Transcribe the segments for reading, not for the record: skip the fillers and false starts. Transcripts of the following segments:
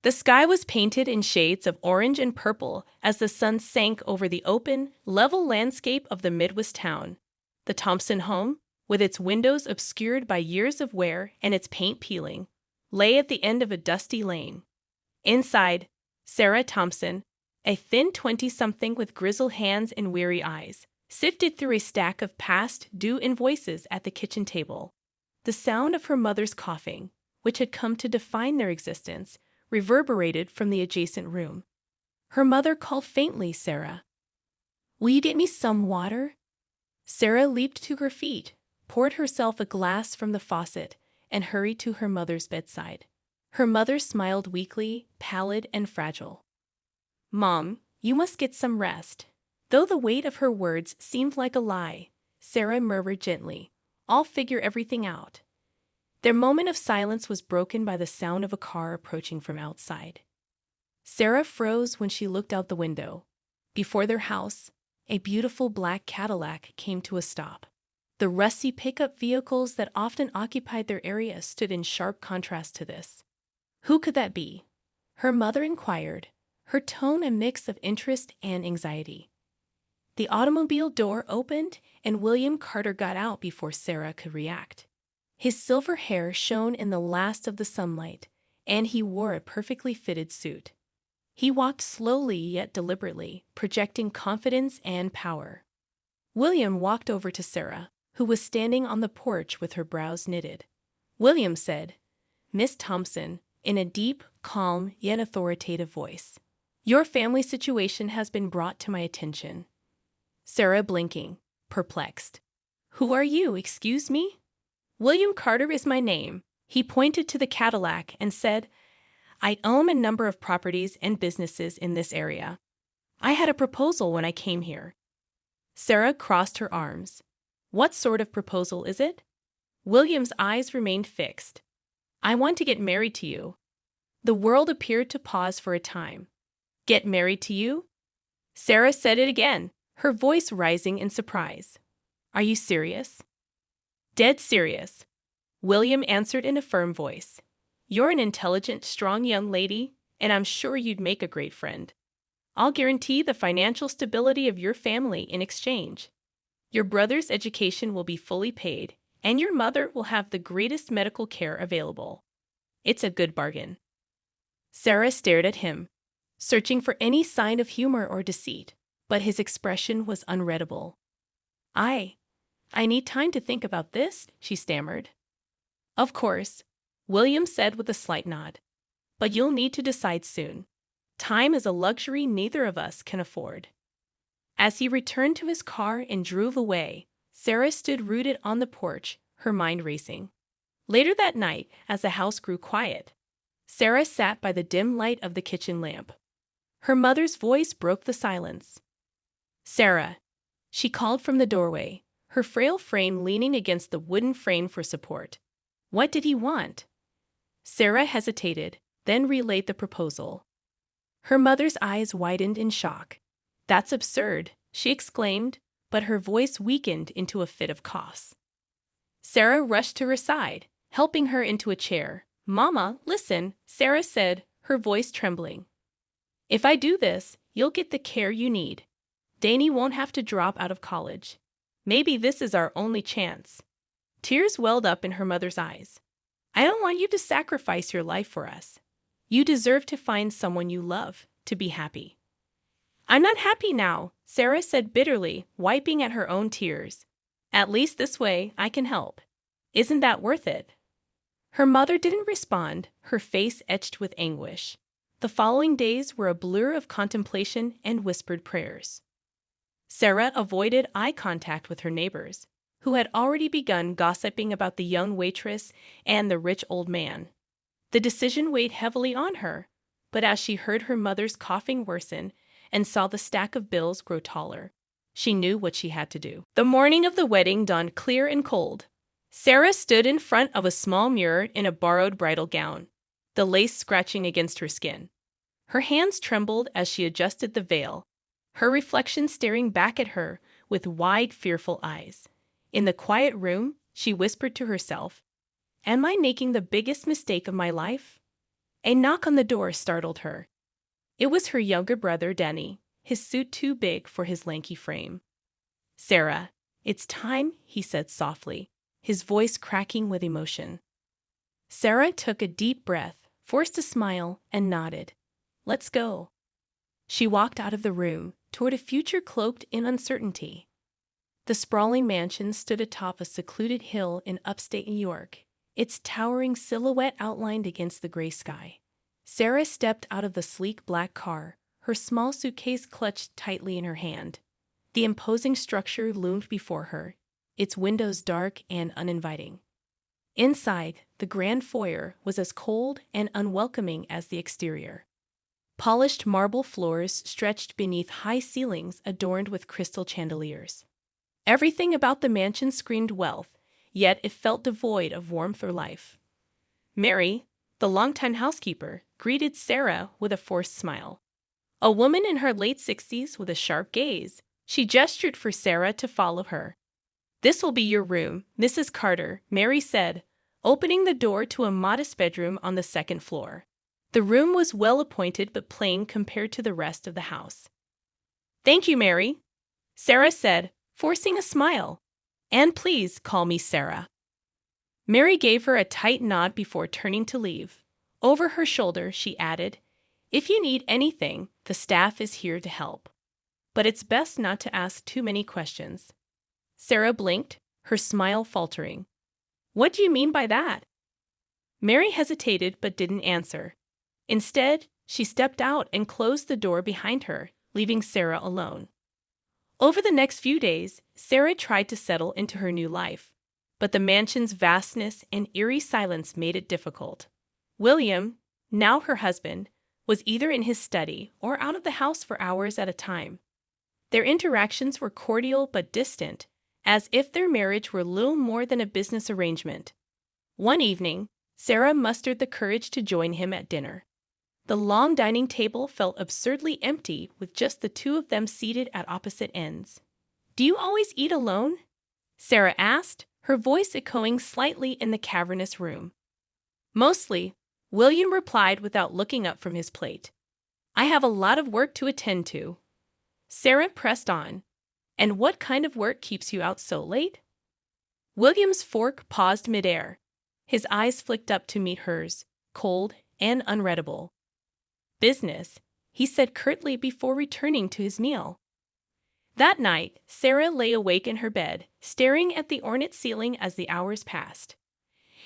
The sky was painted in shades of orange and purple as the sun sank over the open, level landscape of the Midwest town. The Thompson home, with its windows obscured by years of wear and its paint peeling, lay at the end of a dusty lane. Inside, Sarah Thompson, a thin 20-something with grizzled hands and weary eyes, sifted through a stack of past due invoices at the kitchen table. The sound of her mother's coughing, which had come to define their existence, reverberated from the adjacent room. Her mother called faintly, "Sarah, will you get me some water?" Sarah leaped to her feet, poured herself a glass from the faucet, and hurried to her mother's bedside. Her mother smiled weakly, pallid and fragile. "Mom, you must get some rest." Though the weight of her words seemed like a lie, Sarah murmured gently, "I'll figure everything out." Their moment of silence was broken by the sound of a car approaching from outside. Sarah froze when she looked out the window. Before their house, a beautiful black Cadillac came to a stop. The rusty pickup vehicles that often occupied their area stood in sharp contrast to this. Who could that be? Her mother inquired, her tone a mix of interest and anxiety. The automobile door opened, and William Carter got out before Sarah could react. His silver hair shone in the last of the sunlight, and he wore a perfectly fitted suit. He walked slowly yet deliberately, projecting confidence and power. William walked over to Sarah, who was standing on the porch with her brows knitted. William said, "Miss Thompson," in a deep, calm, yet authoritative voice, "your family situation has been brought to my attention." Sarah blinking, perplexed. "Who are you, excuse me?" "William Carter is my name." He pointed to the Cadillac and said, "I own a number of properties and businesses in this area. I had a proposal when I came here." Sarah crossed her arms. "What sort of proposal is it?" William's eyes remained fixed. "I want to get married to you." The world appeared to pause for a time. "Get married to you?" Sarah said it again, her voice rising in surprise. "Are you serious?" "Dead serious," William answered in a firm voice. "You're an intelligent, strong young lady, and I'm sure you'd make a great friend. I'll guarantee the financial stability of your family in exchange. Your brother's education will be fully paid, and your mother will have the greatest medical care available. It's a good bargain." Sarah stared at him, searching for any sign of humor or deceit, but his expression was unreadable. I need time to think about this," she stammered. "Of course," William said with a slight nod. "But you'll need to decide soon. Time is a luxury neither of us can afford." As he returned to his car and drove away, Sarah stood rooted on the porch, her mind racing. Later that night, as the house grew quiet, Sarah sat by the dim light of the kitchen lamp. Her mother's voice broke the silence. "Sarah," she called from the doorway, her frail frame leaning against the wooden frame for support. "What did he want?" Sarah hesitated, then relayed the proposal. Her mother's eyes widened in shock. "That's absurd," she exclaimed, but her voice weakened into a fit of coughs. Sarah rushed to her side, helping her into a chair. "Mama, listen," Sarah said, her voice trembling. "If I do this, you'll get the care you need. Danny won't have to drop out of college. Maybe this is our only chance." Tears welled up in her mother's eyes. "I don't want you to sacrifice your life for us. You deserve to find someone you love, to be happy." "I'm not happy now," Sarah said bitterly, wiping at her own tears. "At least this way I can help. Isn't that worth it?" Her mother didn't respond, her face etched with anguish. The following days were a blur of contemplation and whispered prayers. Sarah avoided eye contact with her neighbors, who had already begun gossiping about the young waitress and the rich old man. The decision weighed heavily on her, but as she heard her mother's coughing worsen and saw the stack of bills grow taller, she knew what she had to do. The morning of the wedding dawned clear and cold. Sarah stood in front of a small mirror in a borrowed bridal gown, the lace scratching against her skin. Her hands trembled as she adjusted the veil, her reflection staring back at her with wide, fearful eyes. In the quiet room, she whispered to herself, "Am I making the biggest mistake of my life? A knock on the door startled her. It was her younger brother, Denny, his suit too big for his lanky frame. "Sarah, it's time," he said softly, his voice cracking with emotion. Sarah took a deep breath, forced a smile, and nodded. "Let's go." She walked out of the room, toward a future cloaked in uncertainty. The sprawling mansion stood atop a secluded hill in upstate New York, its towering silhouette outlined against the gray sky. Sarah stepped out of the sleek black car, her small suitcase clutched tightly in her hand. The imposing structure loomed before her, its windows dark and uninviting. Inside, the grand foyer was as cold and unwelcoming as the exterior. Polished marble floors stretched beneath high ceilings adorned with crystal chandeliers. Everything about the mansion screamed wealth, yet it felt devoid of warmth or life. Mary, the longtime housekeeper, greeted Sarah with a forced smile. A woman in her late 60s with a sharp gaze, she gestured for Sarah to follow her. "This will be your room, Mrs. Carter," Mary said, opening the door to a modest bedroom on the second floor. The room was well appointed but plain compared to the rest of the house. "Thank you, Mary," Sarah said, forcing a smile. "And please call me Sarah." Mary gave her a tight nod before turning to leave. Over her shoulder, she added, "If you need anything, the staff is here to help. But it's best not to ask too many questions." Sarah blinked, her smile faltering. "What do you mean by that?" Mary hesitated but didn't answer. Instead, she stepped out and closed the door behind her, leaving Sarah alone. Over the next few days, Sarah tried to settle into her new life, but the mansion's vastness and eerie silence made it difficult. William, now her husband, was either in his study or out of the house for hours at a time. Their interactions were cordial but distant, as if their marriage were little more than a business arrangement. One evening, Sarah mustered the courage to join him at dinner. The long dining table felt absurdly empty with just the two of them seated at opposite ends. "Do you always eat alone?" Sarah asked, her voice echoing slightly in the cavernous room. "Mostly," William replied without looking up from his plate. "I have a lot of work to attend to." Sarah pressed on. "And what kind of work keeps you out so late?" William's fork paused midair. His eyes flicked up to meet hers, cold and unreadable. "Business," he said curtly before returning to his meal. That night, Sarah lay awake in her bed, staring at the ornate ceiling as the hours passed.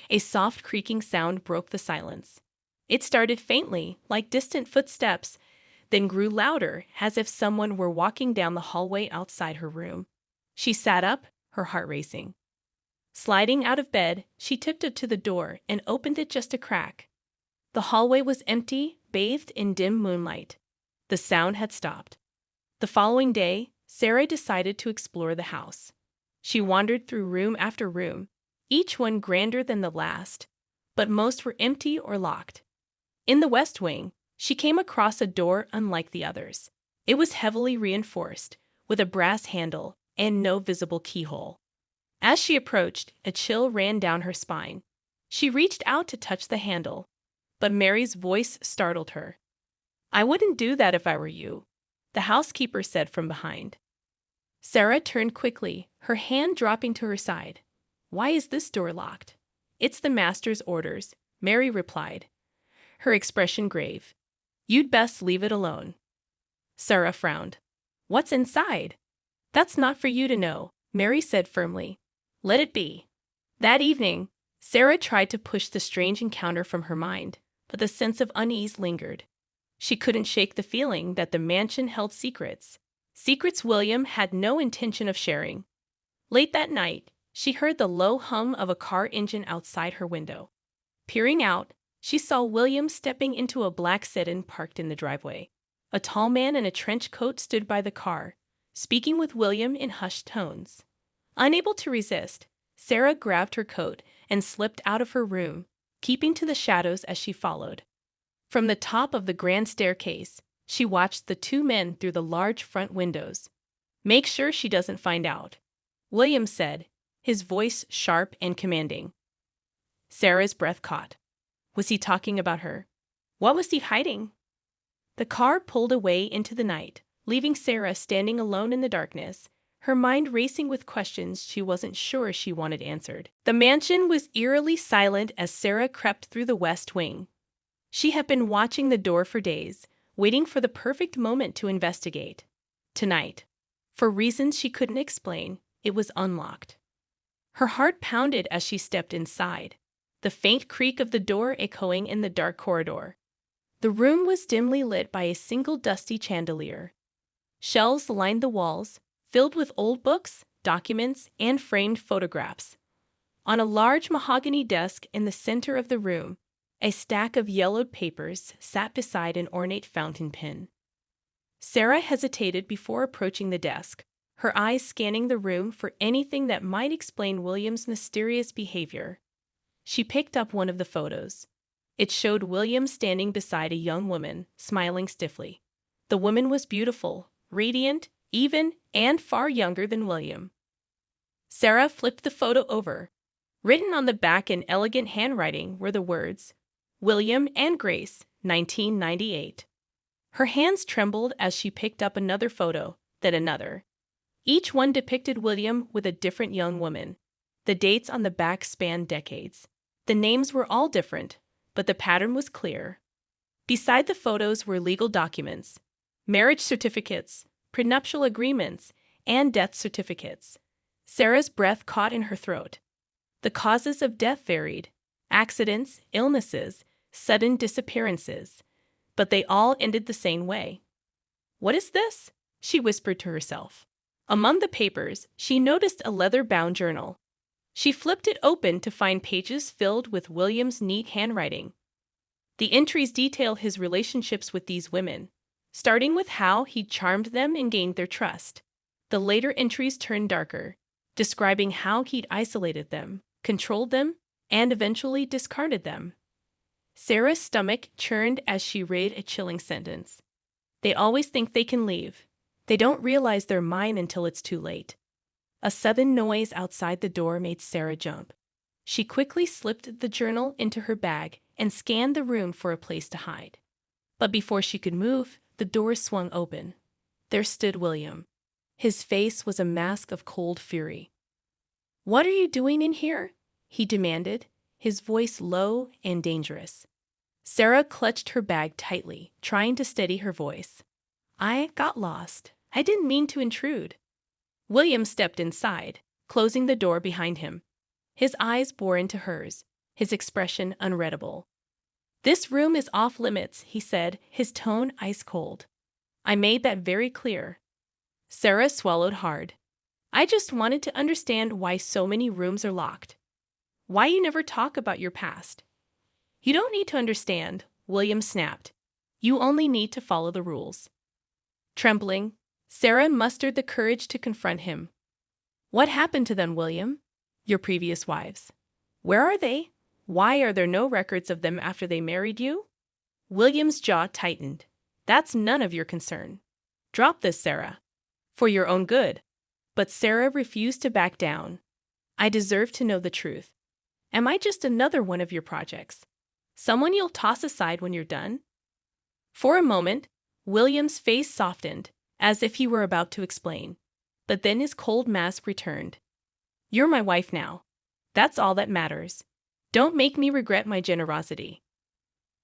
A soft creaking sound broke the silence. It started faintly, like distant footsteps, then grew louder, as if someone were walking down the hallway outside her room. She sat up, her heart racing. Sliding out of bed, she tiptoed to the door and opened it just a crack. The hallway was empty, bathed in dim moonlight. The sound had stopped. The following day, Sarah decided to explore the house. She wandered through room after room, each one grander than the last, but most were empty or locked. In the west wing, she came across a door unlike the others. It was heavily reinforced, with a brass handle and no visible keyhole. As she approached, a chill ran down her spine. She reached out to touch the handle, but Mary's voice startled her. "I wouldn't do that if I were you," the housekeeper said from behind. Sarah turned quickly, her hand dropping to her side. "Why is this door locked?" "It's the master's orders," Mary replied, her expression grave. "You'd best leave it alone." Sarah frowned. "What's inside?" "That's not for you to know," Mary said firmly. "Let it be." That evening, Sarah tried to push the strange encounter from her mind, but the sense of unease lingered. She couldn't shake the feeling that the mansion held secrets William had no intention of sharing. Late that night, she heard the low hum of a car engine outside her window. Peering out, she saw William stepping into a black sedan parked in the driveway. A tall man in a trench coat stood by the car, speaking with William in hushed tones. Unable to resist, Sarah grabbed her coat and slipped out of her room, keeping to the shadows as she followed. From the top of the grand staircase, she watched the two men through the large front windows. "Make sure she doesn't find out," William said, his voice sharp and commanding. Sarah's breath caught. Was he talking about her? What was he hiding? The car pulled away into the night, leaving Sarah standing alone in the darkness, her mind racing with questions she wasn't sure she wanted answered. The mansion was eerily silent as Sarah crept through the west wing. She had been watching the door for days, waiting for the perfect moment to investigate. Tonight, for reasons she couldn't explain, it was unlocked. Her heart pounded as she stepped inside, the faint creak of the door echoing in the dark corridor. The room was dimly lit by a single dusty chandelier. Shelves lined the walls, filled with old books, documents, and framed photographs. On a large mahogany desk in the center of the room, a stack of yellowed papers sat beside an ornate fountain pen. Sarah hesitated before approaching the desk, her eyes scanning the room for anything that might explain William's mysterious behavior. She picked up one of the photos. It showed William standing beside a young woman, smiling stiffly. The woman was beautiful, radiant, even, and far younger than William. Sarah flipped the photo over. Written on the back in elegant handwriting were the words, "William and Grace, 1998. Her hands trembled as she picked up another photo, then another. Each one depicted William with a different young woman. The dates on the back spanned decades. The names were all different, but the pattern was clear. Beside the photos were legal documents, marriage certificates, prenuptial agreements, and death certificates. Sarah's breath caught in her throat. The causes of death varied: accidents, illnesses, sudden disappearances. But they all ended the same way. "What is this?" she whispered to herself. Among the papers, she noticed a leather-bound journal. She flipped it open to find pages filled with William's neat handwriting. The entries detail his relationships with these women, starting with how he charmed them and gained their trust. The later entries turned darker, describing how he'd isolated them, controlled them, and eventually discarded them. Sarah's stomach churned as she read a chilling sentence. "They always think they can leave. They don't realize they're mine until it's too late." A sudden noise outside the door made Sarah jump. She quickly slipped the journal into her bag and scanned the room for a place to hide. But before she could move, the door swung open. There stood William. His face was a mask of cold fury. "What are you doing in here?" he demanded, his voice low and dangerous. Sarah clutched her bag tightly, trying to steady her voice. "I got lost. I didn't mean to intrude." William stepped inside, closing the door behind him. His eyes bore into hers, his expression unreadable. "This room is off limits," he said, his tone ice cold. "I made that very clear." Sarah swallowed hard. "I just wanted to understand why so many rooms are locked. Why you never talk about your past." "You don't need to understand," William snapped. "You only need to follow the rules." Trembling, Sarah mustered the courage to confront him. "What happened to them, William? Your previous wives? Where are they? Why are there no records of them after they married you?" William's jaw tightened. "That's none of your concern. Drop this, Sarah. For your own good." But Sarah refused to back down. "I deserve to know the truth. Am I just another one of your projects? Someone you'll toss aside when you're done?" For a moment, William's face softened, as if he were about to explain. But then his cold mask returned. "You're my wife now. That's all that matters. Don't make me regret my generosity."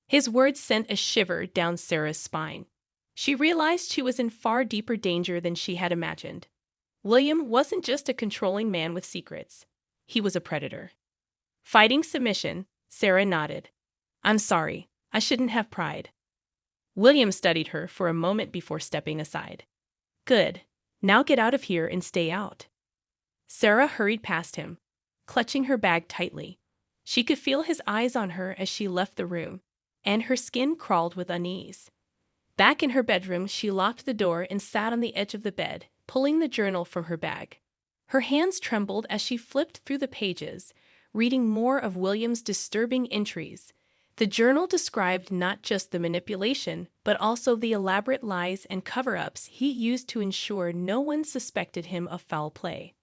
His words sent a shiver down Sarah's spine. She realized she was in far deeper danger than she had imagined. William wasn't just a controlling man with secrets. He was a predator. Fighting submission, Sarah nodded. "I'm sorry. I shouldn't have pried." William studied her for a moment before stepping aside. "Good. Now get out of here and stay out." Sarah hurried past him, clutching her bag tightly. She could feel his eyes on her as she left the room, and her skin crawled with unease. Back in her bedroom, she locked the door and sat on the edge of the bed, pulling the journal from her bag. Her hands trembled as she flipped through the pages, reading more of William's disturbing entries. The journal described not just the manipulation, but also the elaborate lies and cover-ups he used to ensure no one suspected him of foul play.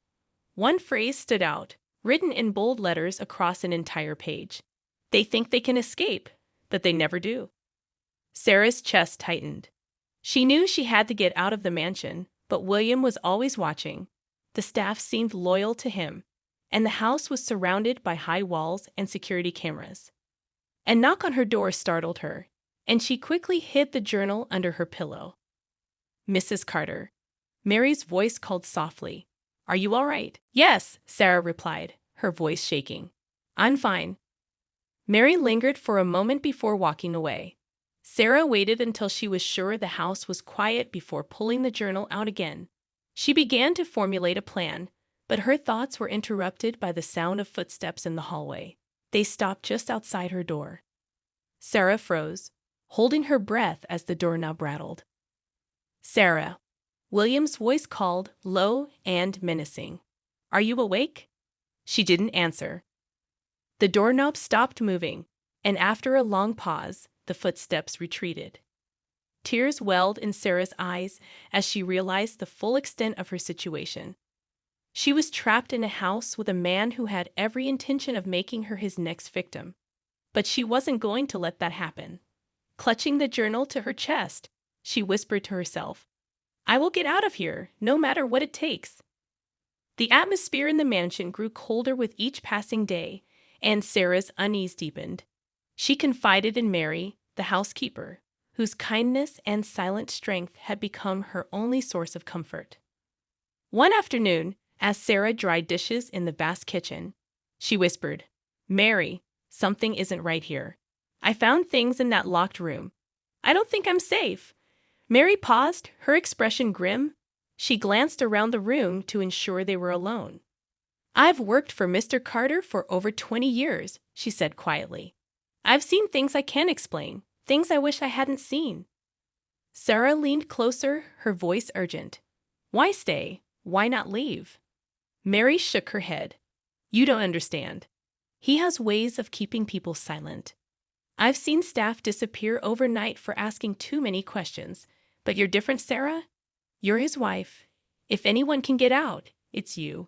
One phrase stood out, written in bold letters across an entire page. "They think they can escape, but they never do." Sarah's chest tightened. She knew she had to get out of the mansion, but William was always watching. The staff seemed loyal to him, and the house was surrounded by high walls and security cameras. A knock on her door startled her, and she quickly hid the journal under her pillow. "Mrs. Carter." Mary's voice called softly. "Are you all right?" "Yes," Sarah replied, her voice shaking. "I'm fine." Mary lingered for a moment before walking away. Sarah waited until she was sure the house was quiet before pulling the journal out again. She began to formulate a plan, but her thoughts were interrupted by the sound of footsteps in the hallway. They stopped just outside her door. Sarah froze, holding her breath as the doorknob rattled. "Sarah." William's voice called, low and menacing. "Are you awake?" She didn't answer. The doorknob stopped moving, and after a long pause, the footsteps retreated. Tears welled in Sarah's eyes as she realized the full extent of her situation. She was trapped in a house with a man who had every intention of making her his next victim. But she wasn't going to let that happen. Clutching the journal to her chest, she whispered to herself, "I will get out of here, no matter what it takes." The atmosphere in the mansion grew colder with each passing day, and Sarah's unease deepened. She confided in Mary, the housekeeper, whose kindness and silent strength had become her only source of comfort. One afternoon, as Sarah dried dishes in the vast kitchen, she whispered, "Mary, something isn't right here. I found things in that locked room. I don't think I'm safe." Mary paused, her expression grim. She glanced around the room to ensure they were alone. "I've worked for Mr. Carter for over 20 years, she said quietly. "I've seen things I can't explain, things I wish I hadn't seen." Sarah leaned closer, her voice urgent. "Why stay? Why not leave?" Mary shook her head. "You don't understand. He has ways of keeping people silent. I've seen staff disappear overnight for asking too many questions. But you're different, Sarah. You're his wife. If anyone can get out, it's you."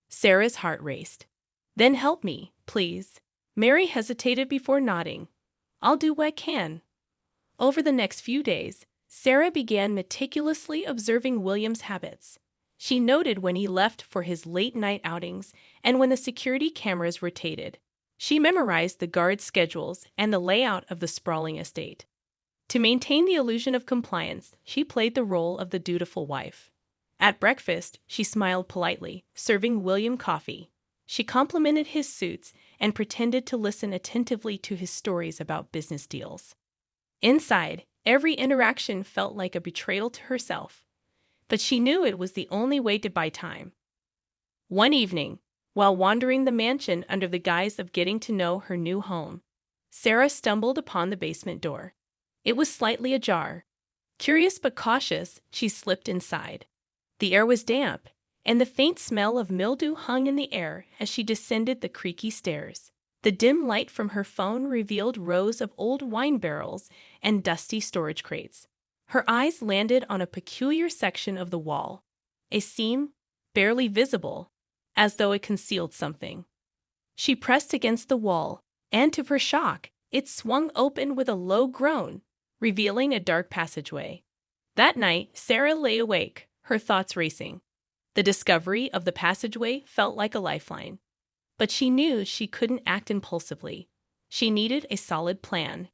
Sarah's heart raced. "Then help me, please." Mary hesitated before nodding. "I'll do what I can." Over the next few days, Sarah began meticulously observing William's habits. She noted when he left for his late-night outings and when the security cameras rotated. She memorized the guard schedules and the layout of the sprawling estate. To maintain the illusion of compliance, she played the role of the dutiful wife. At breakfast, she smiled politely, serving William coffee. She complimented his suits and pretended to listen attentively to his stories about business deals. Inside, every interaction felt like a betrayal to herself, but she knew it was the only way to buy time. One evening, while wandering the mansion under the guise of getting to know her new home, Sarah stumbled upon the basement door. It was slightly ajar. Curious but cautious, she slipped inside. The air was damp, and the faint smell of mildew hung in the air as she descended the creaky stairs. The dim light from her phone revealed rows of old wine barrels and dusty storage crates. Her eyes landed on a peculiar section of the wall, a seam barely visible, as though it concealed something. She pressed against the wall, and to her shock, it swung open with a low groan, revealing a dark passageway. That night, Sarah lay awake, her thoughts racing. The discovery of the passageway felt like a lifeline. But she knew she couldn't act impulsively. She needed a solid plan.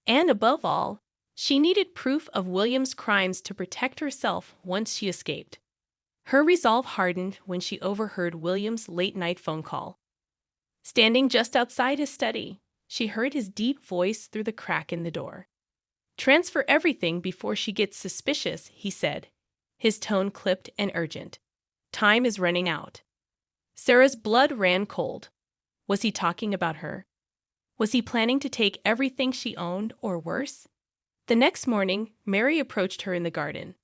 And above all, she needed proof of William's crimes to protect herself once she escaped. Her resolve hardened when she overheard William's late-night phone call. Standing just outside his study, she heard his deep voice through the crack in the door. "Transfer everything before she gets suspicious," he said, his tone clipped and urgent. "Time is running out." Sarah's blood ran cold. Was he talking about her? Was he planning to take everything she owned, or worse? The next morning, Mary approached her in the garden.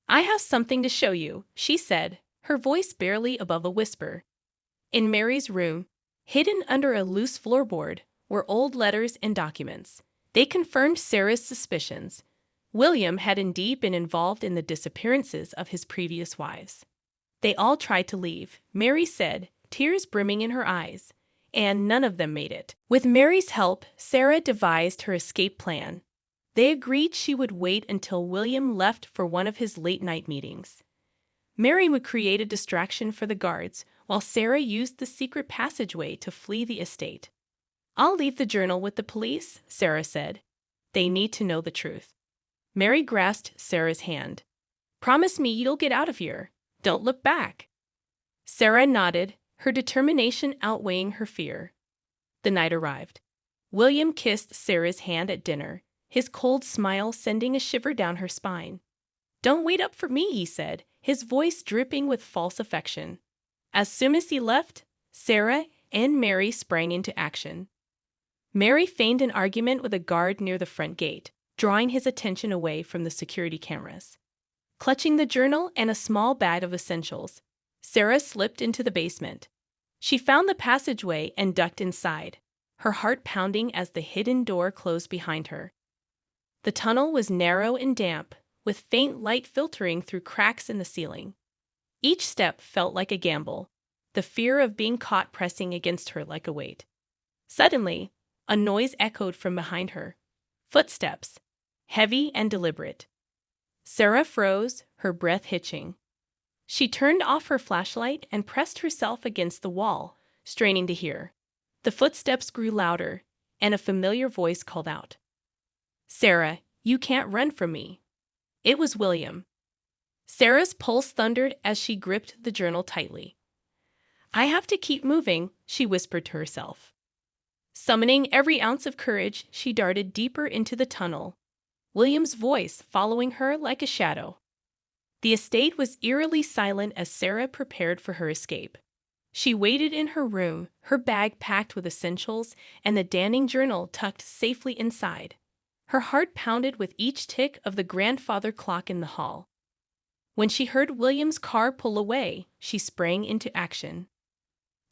"I have something to show you," she said, her voice barely above a whisper. In Mary's room, hidden under a loose floorboard, were old letters and documents. They confirmed Sarah's suspicions. William had indeed been involved in the disappearances of his previous wives. "They all tried to leave," Mary said, tears brimming in her eyes, "and none of them made it." With Mary's help, Sarah devised her escape plan. They agreed she would wait until William left for one of his late-night meetings. Mary would create a distraction for the guards, while Sarah used the secret passageway to flee the estate. "I'll leave the journal with the police," Sarah said. "They need to know the truth." Mary grasped Sarah's hand. "Promise me you'll get out of here. Don't look back." Sarah nodded, her determination outweighing her fear. The night arrived. William kissed Sarah's hand at dinner, his cold smile sending a shiver down her spine. "Don't wait up for me," he said, his voice dripping with false affection. As soon as he left, Sarah and Mary sprang into action. Mary feigned an argument with a guard near the front gate, drawing his attention away from the security cameras. Clutching the journal and a small bag of essentials, Sarah slipped into the basement. She found the passageway and ducked inside, her heart pounding as the hidden door closed behind her. The tunnel was narrow and damp, with faint light filtering through cracks in the ceiling. Each step felt like a gamble, the fear of being caught pressing against her like a weight. Suddenly, a noise echoed from behind her. Footsteps, heavy and deliberate. Sarah froze, her breath hitching. She turned off her flashlight and pressed herself against the wall, straining to hear. The footsteps grew louder, and a familiar voice called out, "Sarah, you can't run from me." It was William. Sarah's pulse thundered as she gripped the journal tightly. "I have to keep moving," she whispered to herself. Summoning every ounce of courage, she darted deeper into the tunnel, William's voice following her like a shadow. The estate was eerily silent as Sarah prepared for her escape. She waited in her room, her bag packed with essentials and the Danning journal tucked safely inside. Her heart pounded with each tick of the grandfather clock in the hall. When she heard William's car pull away, she sprang into action.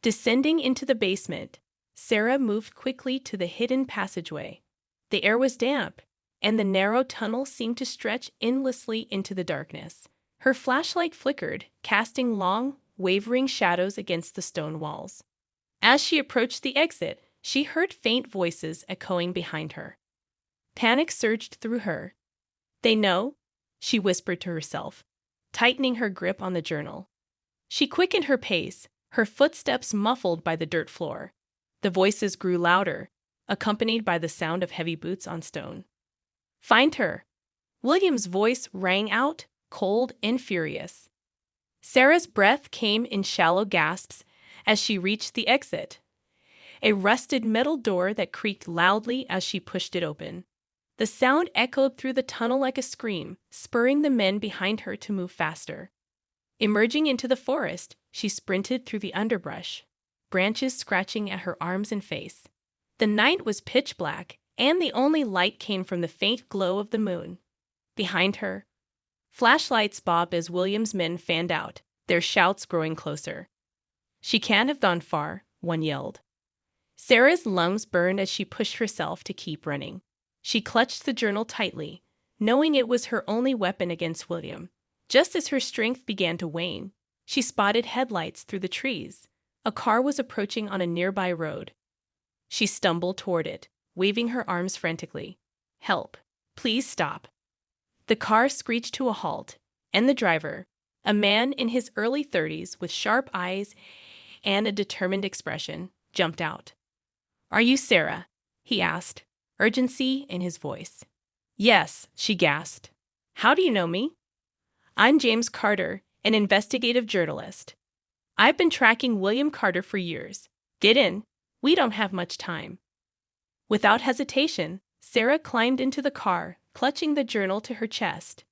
Descending into the basement, Sarah moved quickly to the hidden passageway. The air was damp, and the narrow tunnel seemed to stretch endlessly into the darkness. Her flashlight flickered, casting long, wavering shadows against the stone walls. As she approached the exit, she heard faint voices echoing behind her. Panic surged through her. "They know," she whispered to herself, tightening her grip on the journal. She quickened her pace, her footsteps muffled by the dirt floor. The voices grew louder, accompanied by the sound of heavy boots on stone. "Find her!" William's voice rang out, cold and furious. Sarah's breath came in shallow gasps as she reached the exit, a rusted metal door that creaked loudly as she pushed it open. The sound echoed through the tunnel like a scream, spurring the men behind her to move faster. Emerging into the forest, she sprinted through the underbrush, branches scratching at her arms and face. The night was pitch black, and the only light came from the faint glow of the moon. Behind her, flashlights bobbed as William's men fanned out, their shouts growing closer. "She can't have gone far," one yelled. Sarah's lungs burned as she pushed herself to keep running. She clutched the journal tightly, knowing it was her only weapon against William. Just as her strength began to wane, she spotted headlights through the trees. A car was approaching on a nearby road. She stumbled toward it, waving her arms frantically. "Help! Please stop!" The car screeched to a halt, and the driver, a man in his early 30s with sharp eyes and a determined expression, jumped out. "Are you Sarah?" he asked, urgency in his voice. "Yes," she gasped. "How do you know me?" "I'm James Carter, an investigative journalist. I've been tracking William Carter for years. Get in. We don't have much time." Without hesitation, Sarah climbed into the car, clutching the journal to her chest.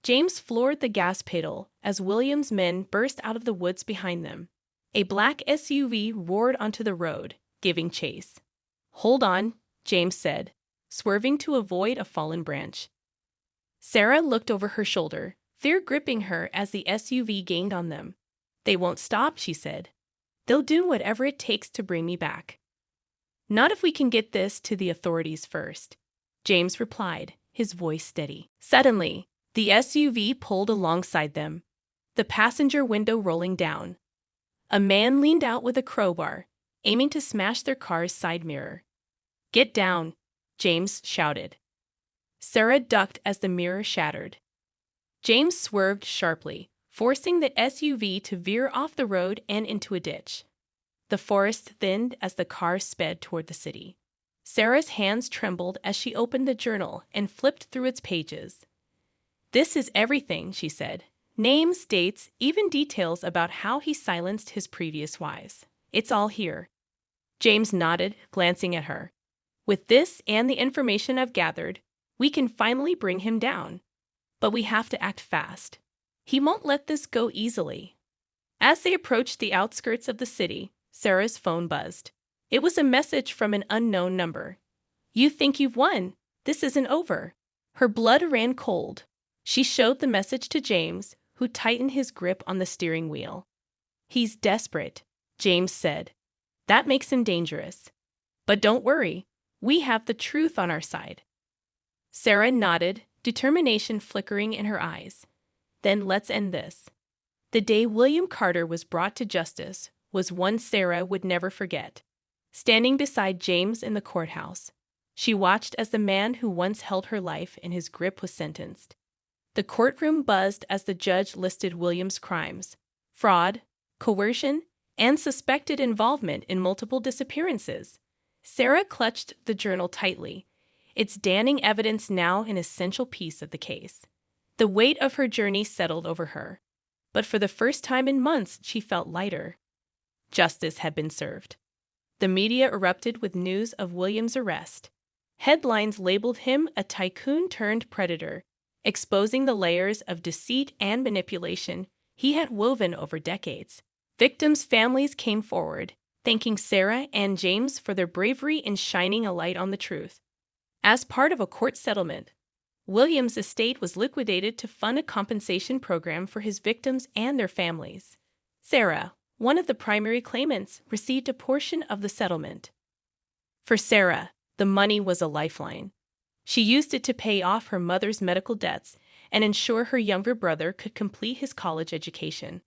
James floored the gas pedal as William's men burst out of the woods behind them. A black SUV roared onto the road, giving chase. "Hold on," James said, swerving to avoid a fallen branch. Sarah looked over her shoulder, fear gripping her as the SUV gained on them. "They won't stop," she said. "They'll do whatever it takes to bring me back." "Not if we can get this to the authorities first," James replied, his voice steady. Suddenly, the SUV pulled alongside them, the passenger window rolling down. A man leaned out with a crowbar, aiming to smash their car's side mirror. "Get down," James shouted. Sarah ducked as the mirror shattered. James swerved sharply, forcing the SUV to veer off the road and into a ditch. The forest thinned as the car sped toward the city. Sarah's hands trembled as she opened the journal and flipped through its pages. "This is everything," she said. "Names, dates, even details about how he silenced his previous wives. It's all here." James nodded, glancing at her. "With this and the information I've gathered, we can finally bring him down. But we have to act fast. He won't let this go easily." As they approached the outskirts of the city, Sarah's phone buzzed. It was a message from an unknown number. "You think you've won? This isn't over." Her blood ran cold. She showed the message to James, who tightened his grip on the steering wheel. "He's desperate," James said. "That makes him dangerous. But don't worry, we have the truth on our side." Sarah nodded, determination flickering in her eyes. "Then let's end this." The day William Carter was brought to justice was one Sarah would never forget. Standing beside James in the courthouse, she watched as the man who once held her life in his grip was sentenced. The courtroom buzzed as the judge listed William's crimes: fraud, coercion, and suspected involvement in multiple disappearances. Sarah clutched the journal tightly, its damning evidence now an essential piece of the case. The weight of her journey settled over her, but for the first time in months she felt lighter. Justice had been served. The media erupted with news of William's arrest. Headlines labeled him a tycoon-turned-predator, exposing the layers of deceit and manipulation he had woven over decades. Victims' families came forward, thanking Sarah and James for their bravery in shining a light on the truth. As part of a court settlement, William's estate was liquidated to fund a compensation program for his victims and their families. Sarah, one of the primary claimants, received a portion of the settlement. For Sarah, the money was a lifeline. She used it to pay off her mother's medical debts and ensure her younger brother could complete his college education.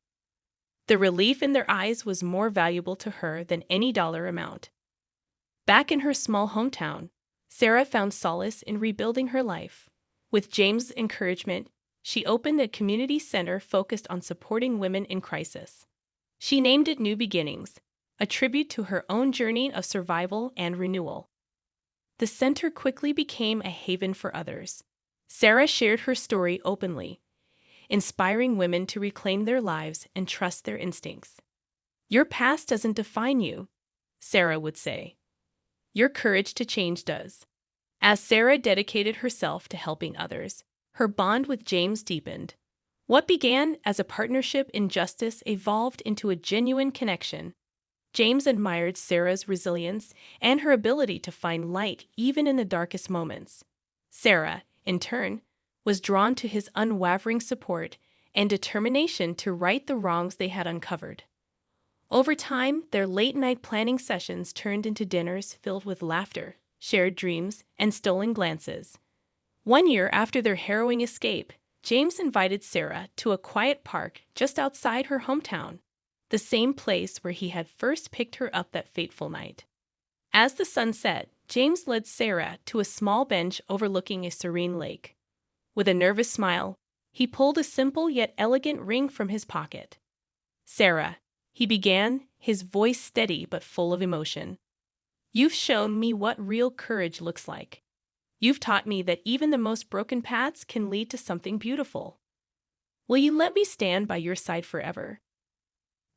The relief in their eyes was more valuable to her than any dollar amount. Back in her small hometown, Sarah found solace in rebuilding her life. With James' encouragement, she opened a community center focused on supporting women in crisis. She named it New Beginnings, a tribute to her own journey of survival and renewal. The center quickly became a haven for others. Sarah shared her story openly, inspiring women to reclaim their lives and trust their instincts. "Your past doesn't define you," Sarah would say. "Your courage to change does." As Sarah dedicated herself to helping others, her bond with James deepened. What began as a partnership in justice evolved into a genuine connection. James admired Sarah's resilience and her ability to find light even in the darkest moments. Sarah, in turn, was drawn to his unwavering support and determination to right the wrongs they had uncovered. Over time, their late-night planning sessions turned into dinners filled with laughter, shared dreams, and stolen glances. One year after their harrowing escape, James invited Sarah to a quiet park just outside her hometown, the same place where he had first picked her up that fateful night. As the sun set, James led Sarah to a small bench overlooking a serene lake. With a nervous smile, he pulled a simple yet elegant ring from his pocket. "Sarah," he began, his voice steady but full of emotion. "You've shown me what real courage looks like. You've taught me that even the most broken paths can lead to something beautiful. Will you let me stand by your side forever?"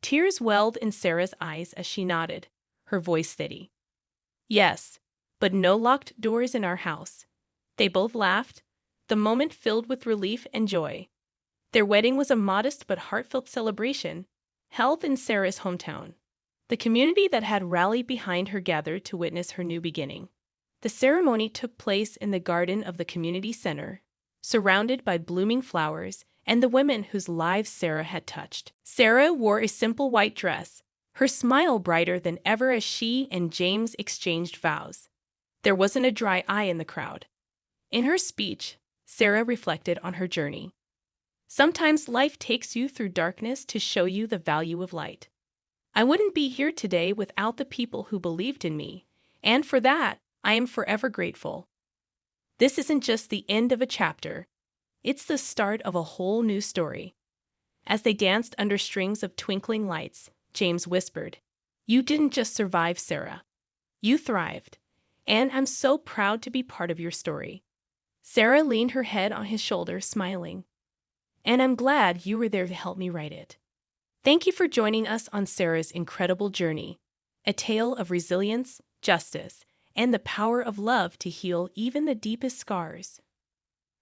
Tears welled in Sarah's eyes as she nodded, her voice steady. "Yes, but no locked doors in our house." They both laughed, the moment filled with relief and joy. Their wedding was a modest but heartfelt celebration, held in Sarah's hometown. The community that had rallied behind her gathered to witness her new beginning. The ceremony took place in the garden of the community center, surrounded by blooming flowers and the women whose lives Sarah had touched. Sarah wore a simple white dress, her smile brighter than ever as she and James exchanged vows. There wasn't a dry eye in the crowd. In her speech, Sarah reflected on her journey. "Sometimes life takes you through darkness to show you the value of light. I wouldn't be here today without the people who believed in me, and for that, I am forever grateful." This isn't just the end of a chapter, it's the start of a whole new story. As they danced under strings of twinkling lights, James whispered, "You didn't just survive, Sarah. You thrived. And I'm so proud to be part of your story." Sarah leaned her head on his shoulder, smiling. "And I'm glad you were there to help me write it." Thank you for joining us on Sarah's incredible journey, a tale of resilience, justice, and the power of love to heal even the deepest scars.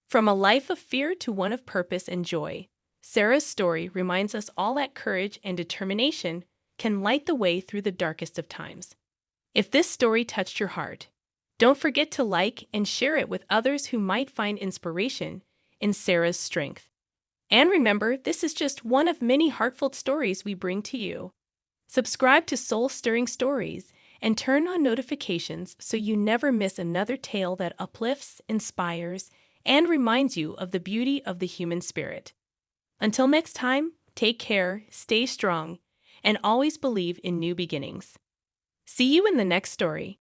From a life of fear to one of purpose and joy, Sarah's story reminds us all that courage and determination can light the way through the darkest of times. If this story touched your heart, don't forget to like and share it with others who might find inspiration in Sarah's strength. And remember, this is just one of many heartfelt stories we bring to you. Subscribe to Soul-Stirring Stories and turn on notifications so you never miss another tale that uplifts, inspires, and reminds you of the beauty of the human spirit. Until next time, take care, stay strong, and always believe in new beginnings. See you in the next story.